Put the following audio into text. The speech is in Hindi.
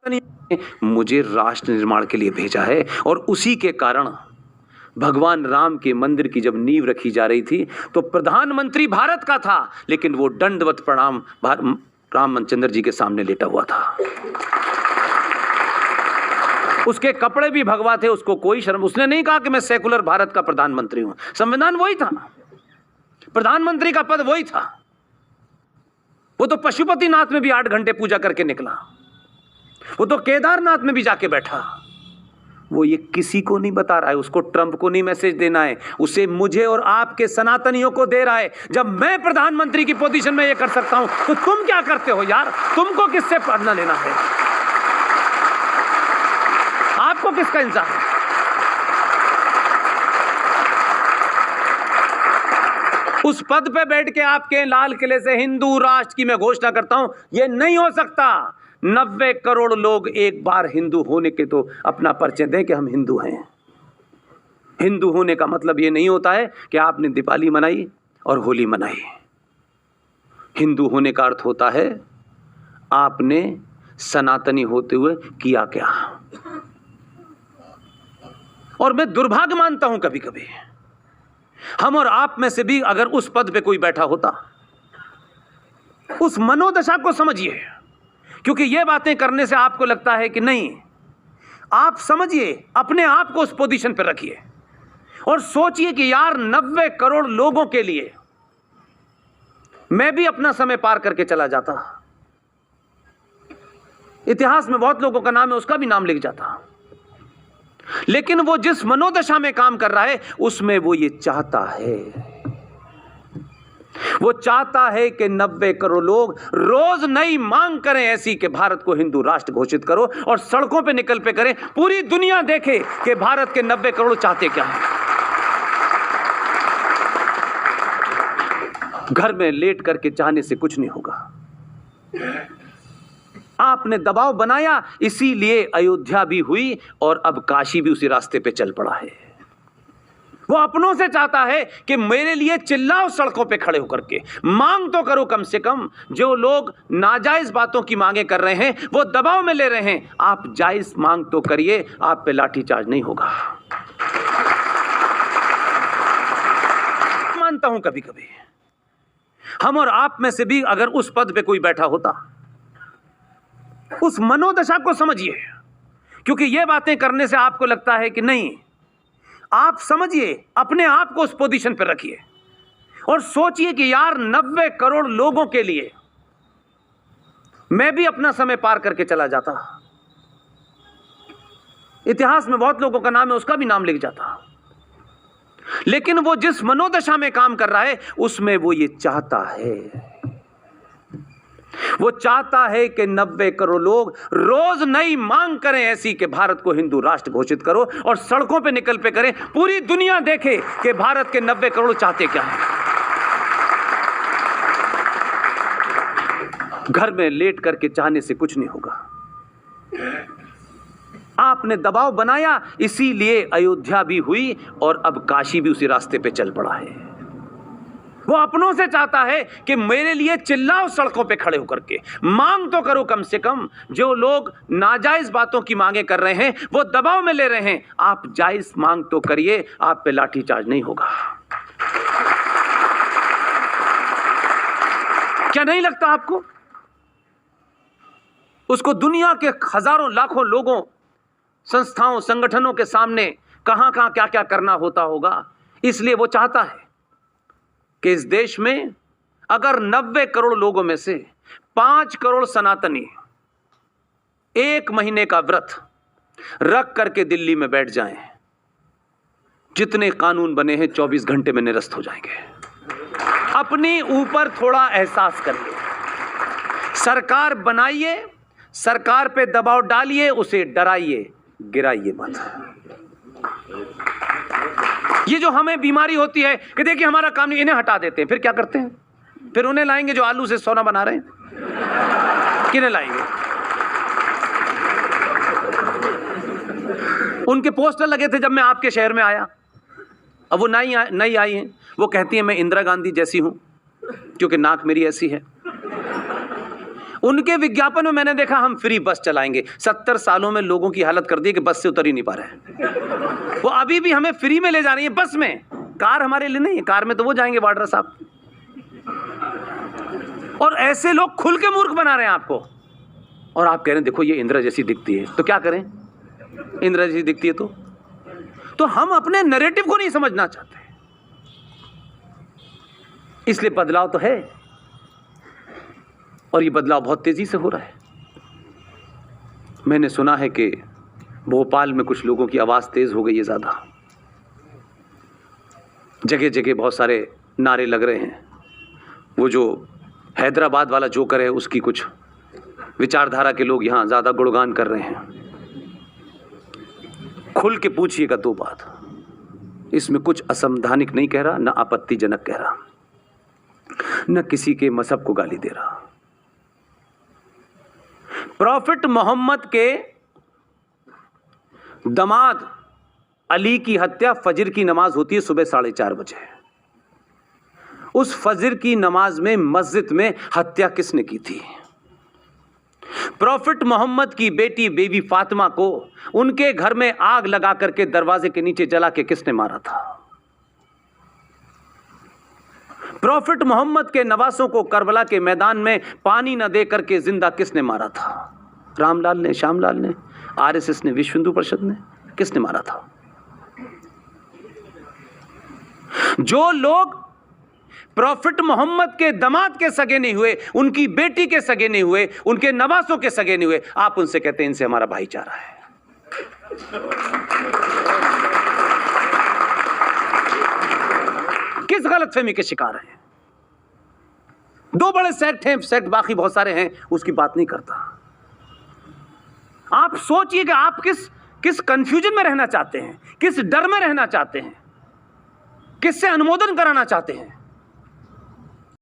मुझे राष्ट्र निर्माण के लिए भेजा है और उसी के कारण भगवान राम के मंदिर की जब नींव रखी जा रही थी तो प्रधानमंत्री भारत का था, लेकिन वो दंडवत प्रणाम रामचंद्र जी के सामने लेटा हुआ था। उसके कपड़े भी भगवा थे, उसको कोई शर्म, उसने नहीं कहा कि मैं सेकुलर भारत का प्रधानमंत्री हूं। संविधान वही था, प्रधानमंत्री का पद वही था। वो तो पशुपतिनाथ में भी 8 घंटे पूजा करके निकला, वो तो केदारनाथ में भी जाके बैठा। वो ये किसी को नहीं बता रहा है, उसको ट्रंप को नहीं मैसेज देना है, उसे मुझे और आपके सनातनियों को दे रहा है। जब मैं प्रधानमंत्री की पोजीशन में ये कर सकता हूं तो तुम क्या करते हो यार? तुमको किससे पढ़ना लेना है? आपको किसका इंतजार है? उस पद पे बैठ के आपके लाल किले से हिंदू राष्ट्र की मैं घोषणा करता हूं, यह नहीं हो सकता। 90 करोड़ लोग एक बार हिंदू होने के तो अपना परिचय दें कि हम हिंदू हैं। हिंदू होने का मतलब यह नहीं होता है कि आपने दीपावली मनाई और होली मनाई। हिंदू होने का अर्थ होता है आपने सनातनी होते हुए किया क्या। और मैं दुर्भाग्य मानता हूं कभी कभी हम और आप में से भी अगर उस पद पे कोई बैठा होता, उस मनोदशा को समझिए, क्योंकि ये बातें करने से आपको लगता है कि नहीं, आप समझिए, अपने आप को उस पोजीशन पर रखिए और सोचिए कि यार 90 करोड़ लोगों के लिए मैं भी अपना समय पार करके चला जाता। इतिहास में बहुत लोगों का नाम है, उसका भी नाम लिख जाता। लेकिन वो जिस मनोदशा में काम कर रहा है उसमें वो ये चाहता है, वो चाहता है कि 90 करोड़ लोग रोज नई मांग करें ऐसी कि भारत को हिंदू राष्ट्र घोषित करो और सड़कों पे निकल पे करें, पूरी दुनिया देखे कि भारत के 90 करोड़ चाहते क्या है। घर में लेट करके चाहने से कुछ नहीं होगा। आपने दबाव बनाया, इसीलिए अयोध्या भी हुई और अब काशी भी उसी रास्ते पे चल पड़ा है। वो अपनों से चाहता है कि मेरे लिए चिल्लाओ, सड़कों पे खड़े होकर के मांग तो करो। कम से कम जो लोग नाजायज बातों की मांगे कर रहे हैं वो दबाव में ले रहे हैं, आप जायज मांग तो करिए, आप पे लाठीचार्ज नहीं होगा। मानता हूं कभी कभी हम और आप में से भी अगर उस पद पे कोई बैठा होता, उस मनोदशा को समझिए, क्योंकि ये बातें करने से आपको लगता है कि नहीं, आप समझिए, अपने आप को उस पोजीशन पर रखिए और सोचिए कि यार 90 करोड़ लोगों के लिए मैं भी अपना समय पार करके चला जाता। इतिहास में बहुत लोगों का नाम है, उसका भी नाम लिख जाता। लेकिन वो जिस मनोदशा में काम कर रहा है उसमें वो ये चाहता है, वो चाहता है कि 90 करोड़ लोग रोज नई मांग करें ऐसी कि भारत को हिंदू राष्ट्र घोषित करो और सड़कों पे निकल पे करें, पूरी दुनिया देखे कि भारत के 90 करोड़ चाहते क्या है। घर में लेट करके चाहने से कुछ नहीं होगा। आपने दबाव बनाया, इसीलिए अयोध्या भी हुई और अब काशी भी उसी रास्ते पे चल पड़ा है। वो अपनों से चाहता है कि मेरे लिए चिल्लाओ, सड़कों पे खड़े होकर के मांग तो करो। कम से कम जो लोग नाजायज बातों की मांगे कर रहे हैं वो दबाव में ले रहे हैं, आप जायज मांग तो करिए, आप पे लाठीचार्ज नहीं होगा। क्या नहीं लगता आपको? उसको दुनिया के हजारों लाखों लोगों, संस्थाओं, संगठनों के सामने कहां कहां क्या क्या करना होता होगा। इसलिए वो चाहता है कि इस देश में अगर 90 करोड़ लोगों में से 5 करोड़ सनातनी 1 महीने का व्रत रख करके दिल्ली में बैठ जाएं, जितने कानून बने हैं 24 घंटे में निरस्त हो जाएंगे। अपने ऊपर थोड़ा एहसास करिए, सरकार बनाइए, सरकार पे दबाव डालिए, उसे डराइए, गिराइए मत। ये जो हमें बीमारी होती है कि देखिए हमारा काम नहीं, इन्हें हटा देते हैं, फिर क्या करते हैं? फिर उन्हें लाएंगे जो आलू से सोना बना रहे हैं। किन्हें लाएंगे? उनके पोस्टर लगे थे जब मैं आपके शहर में आया, अब वो नई आई हैं, वो कहती हैं मैं इंदिरा गांधी जैसी हूं क्योंकि नाक मेरी ऐसी है। उनके विज्ञापन में मैंने देखा हम फ्री बस चलाएंगे। 70 सालों में लोगों की हालत कर दी कि बस से उतर ही नहीं पा रहे। वो अभी भी हमें फ्री में ले जा रही है बस में। कार हमारे लिए नहीं है, कार में तो वो जाएंगे वाड्रा साहब। और ऐसे लोग खुल के मूर्ख बना रहे हैं आपको। और आप कह रहे हैं देखो ये इंदिरा जैसी दिखती है, तो क्या करें? इंदिरा जैसी दिखती है तो हम अपने नैरेटिव को नहीं समझना चाहते, इसलिए बदलाव तो है, और ये बदलाव बहुत तेजी से हो रहा है। मैंने सुना है कि भोपाल में कुछ लोगों की आवाज तेज हो गई है ज्यादा। जगह जगह बहुत सारे नारे लग रहे हैं। वो जो हैदराबाद वाला जोकर है उसकी कुछ विचारधारा के लोग यहां ज्यादा गुणगान कर रहे हैं। खुल के पूछिएगा दो बात, इसमें कुछ असंवैधानिक नहीं कह रहा, न आपत्तिजनक कह रहा, न किसी के मजहब को गाली दे रहा। प्रॉफिट मोहम्मद के दामाद अली की हत्या फजर की नमाज होती है सुबह 4:30 बजे। उस फजर की नमाज में मस्जिद में हत्या किसने की थी? प्रॉफिट मोहम्मद की बेटी बेबी फातिमा को उनके घर में आग लगा करके दरवाजे के नीचे जला के किसने मारा था? प्रॉफिट मोहम्मद के नवासों को करबला के मैदान में पानी न दे करके जिंदा किसने मारा था? रामलाल ने, श्यामलाल ने, आरएसएस ने, विश्व हिंदू परिषद ने? किसने मारा था? जो लोग प्रॉफिट मोहम्मद के दामाद के सगे नहीं हुए, उनकी बेटी के सगे नहीं हुए, उनके नवासों के सगे नहीं हुए, आप उनसे कहते हैं इनसे हमारा भाईचारा है। किस गलतफहमी के शिकार हैं? दो बड़े सेक्ट हैं, सेक्ट बाकी बहुत सारे हैं, उसकी बात नहीं करता। आप सोचिए कि आप किस कंफ्यूजन में रहना चाहते हैं, किस डर में रहना चाहते हैं, किससे अनुमोदन कराना चाहते हैं।